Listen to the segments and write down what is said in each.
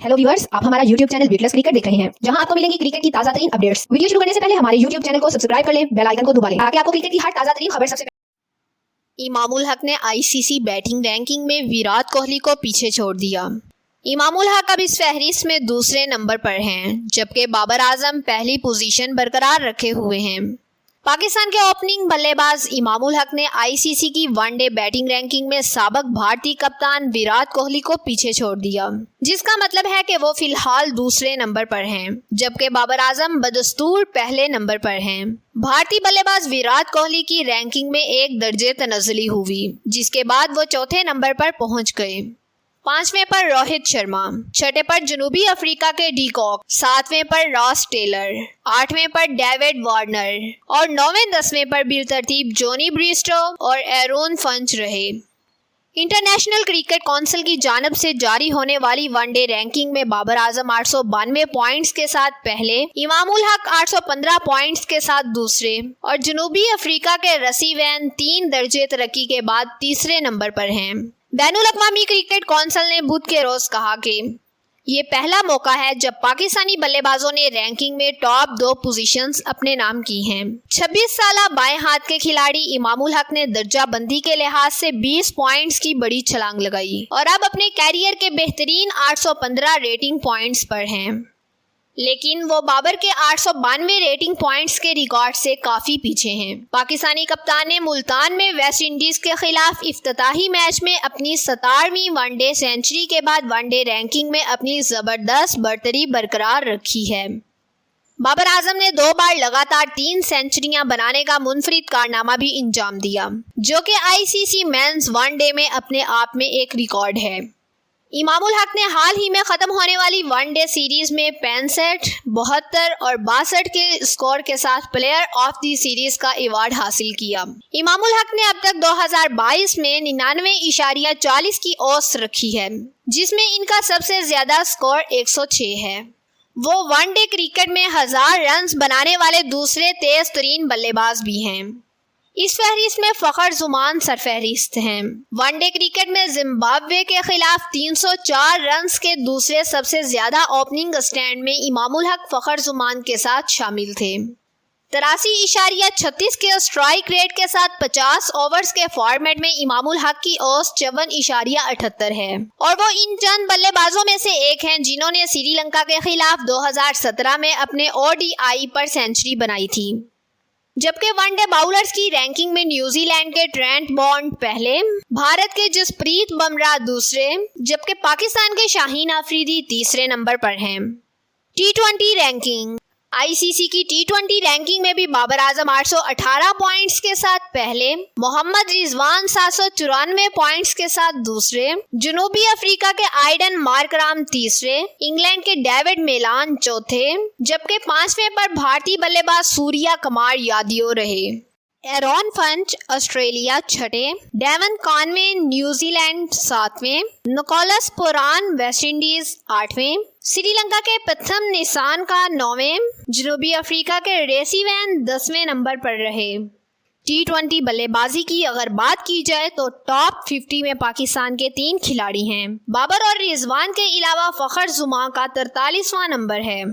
Hello viewers, आप हमारा YouTube channel Beatles cricket देख रहे हैं, जहां आपको मिलेंगी क्रिकेट की ताजा तरीन अपडेट्स। वीडियो शुरू करने से पहले हमारे YouTube चैनल को सब्सक्राइब कर लें, बेल आइकन को दबा लें ताकि आपको क्रिकेट की हर ताजा तरीन खबर सबसे इमामुल हक ने आईसीसी बैटिंग रैंकिंग में विराट कोहली को पीछे छोड़ दिया। इमामुल हक अब इस फहरिस्त में दूसरे नंबर पर हैं, जबकि बाबर आजम पहली पोजीशन बरकरार रखे हुए हैं। पाकिस्तान के ओपनिंग बल्लेबाज इमामुल हक ने आईसीसी की वनडे बैटिंग रैंकिंग में साबिक भारतीय कप्तान विराट कोहली को पीछे छोड़ दिया, जिसका मतलब है कि वो फिलहाल दूसरे नंबर पर हैं, जबकि बाबर आजम बदस्तूर पहले नंबर पर हैं। भारतीय बल्लेबाज विराट कोहली की रैंकिंग में एक दर्जे तनज़्ज़ुली हुई, जिसके बाद वो चौथे नंबर पर पहुंच गए। 5वें पर रोहित शर्मा, 6ठे पर जनूबी अफ्रीका के डी कॉक, 7वें पर रॉस टेलर, 8वें पर डेविड वार्नर और 9वें 10वें पर बिलतरतीब जॉनी ब्रिस्टो और एरोन फंच रहे। इंटरनेशनल क्रिकेट काउंसिल की जानिब से जारी होने वाली वनडे रैंकिंग में बाबर आजम 892 पॉइंट्स के साथ पहले, इमामुल हक 815 पॉइंट्स के साथ दूसरे और जनूबी अफ्रीका के रसी वैन 3 दर्जे तरक्की के बाद तीसरे नंबर पर हैं। बैनुल अक़वामी क्रिकेट काउंसिल ने बुध के रोज कहा कि ये पहला मौका है जब पाकिस्तानी बल्लेबाजों ने रैंकिंग में टॉप 2 पोजीशंस अपने नाम की हैं। 26 साला बाएं हाथ के खिलाड़ी इमामुल हक ने दर्जा बंदी के लिहाज से 20 पॉइंट्स की बड़ी छलांग लगाई और अब अपने कैरियर के बेहतरीन 815 रेटिंग पॉइंट्स पर हैं, लेकिन वो बाबर के 892 रेटिंग पॉइंट्स के रिकॉर्ड से काफी पीछे हैं। पाकिस्तानी कप्तान ने मुल्तान में वेस्ट इंडीज के खिलाफ इफ्तिताही मैच में अपनी 17वीं वनडे सेंचुरी के बाद वनडे रैंकिंग में अपनी जबरदस्त बढ़तरी बरकरार रखी है। बाबर आजम ने 2 बार लगातार 3 सेंचुरियां बनाने का मुनफरिद कारनामा भी अंजाम दिया, जो कि आईसीसी मेंस वनडे में अपने आप में एक रिकॉर्ड है। इमामुल हक ने हाल ही में खत्म होने वाली वनडे सीरीज में 65, 72 और 62 के स्कोर के साथ प्लेयर ऑफ द सीरीज का अवार्ड हासिल किया। इमामुल हक ने अब तक 2022 में 99.40 की औसत रखी है, जिसमें इनका सबसे ज्यादा स्कोर 106 है। वो वनडे क्रिकेट में 1000 रन बनाने वाले दूसरे तेज तरीन बल्लेबाज भी हैं। इस फहरिस्त में फखर जुमान सरफहरिस्त हैं। वनडे क्रिकेट में जिम्बाब्वे के खिलाफ 304 रन्स के दूसरे सबसे ज्यादा ओपनिंग स्टैंड में इमामुल हक फखर जुमान के साथ शामिल थे। 83.36 के स्ट्राइक रेट के साथ 50 ओवर्स के फॉर्मेट में इमामुल हक की औसत 54.78 है और वो इन चंद बल्लेबाजों में से एक हैं जिन्होंने श्रीलंका के खिलाफ 2017 में अपने ओडीआई पर सेंचुरी बनाई थी। जबकि वनडे बाउलर्स की रैंकिंग में न्यूजीलैंड के ट्रेंट बॉन्ड पहले, भारत के जसप्रीत बुमराह दूसरे, जबकि पाकिस्तान के शाहीन अफरीदी तीसरे नंबर पर हैं। टी20 रैंकिंग। आईसीसी की टी20 रैंकिंग में भी बाबर आजम 818 पॉइंट्स के साथ पहले, मोहम्मद रिजवान 794 पॉइंट्स के साथ दूसरे, जनूबी अफ्रीका के आइडन मार्कराम तीसरे, इंग्लैंड के डेविड मेलान चौथे, जबकि 5वें पर भारतीय बल्लेबाज सूर्या कुमार यादव रहे। एरोन फंच ऑस्ट्रेलिया 6ठे, डेवन कॉनवे न्यूजीलैंड 7वें, निकोलस पुरान वेस्ट इंडीज 8वें, श्रीलंका के प्रथम निशान का 9वें, जनूबी अफ्रीका के रेसी वैन 10वें नंबर पर रहे। टी20 बल्लेबाजी की अगर बात की जाए तो टॉप 50 में पाकिस्तान के 3 खिलाड़ी हैं। बाबर और रिजवान के अलावा फखर जुमा का 43वां नंबर है।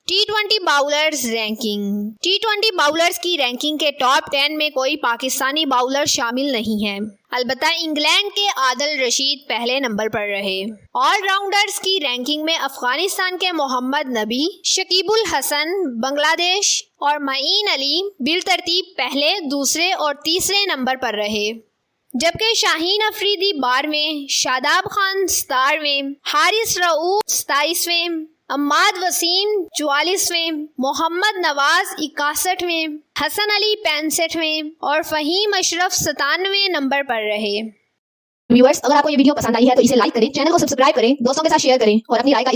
टी20 बाउलर्स रैंकिंग। टी20 बाउलर्स की रैंकिंग के टॉप 10 में कोई पाकिस्तानी बाउलर शामिल नहीं है, अलबत्ता इंग्लैंड के आदिल रशीद पहले नंबर पर रहे। ऑलराउंडर्स की रैंकिंग में अफगानिस्तान के मोहम्मद नबी, शकीबुल हसन, बांग्लादेश और मईन अली बिलतरतीब पहले, दूसरे और तीसरे नंबर पर रहे, जबकि शाहीन अफरीदी 12वें, शादाब खान 17वें, हारिस रऊफ 27वें, अम्माद वसीम 44वें, मोहम्मद नवाज 61वें, हसन अली 65वें और फहीम अशरफ 97वें नंबर पर रहे। व्यूअर्स, अगर आपको ये वीडियो पसंद आई है तो इसे लाइक करें, चैनल को सब्सक्राइब करें, दोस्तों के साथ शेयर करें और अपनी राय का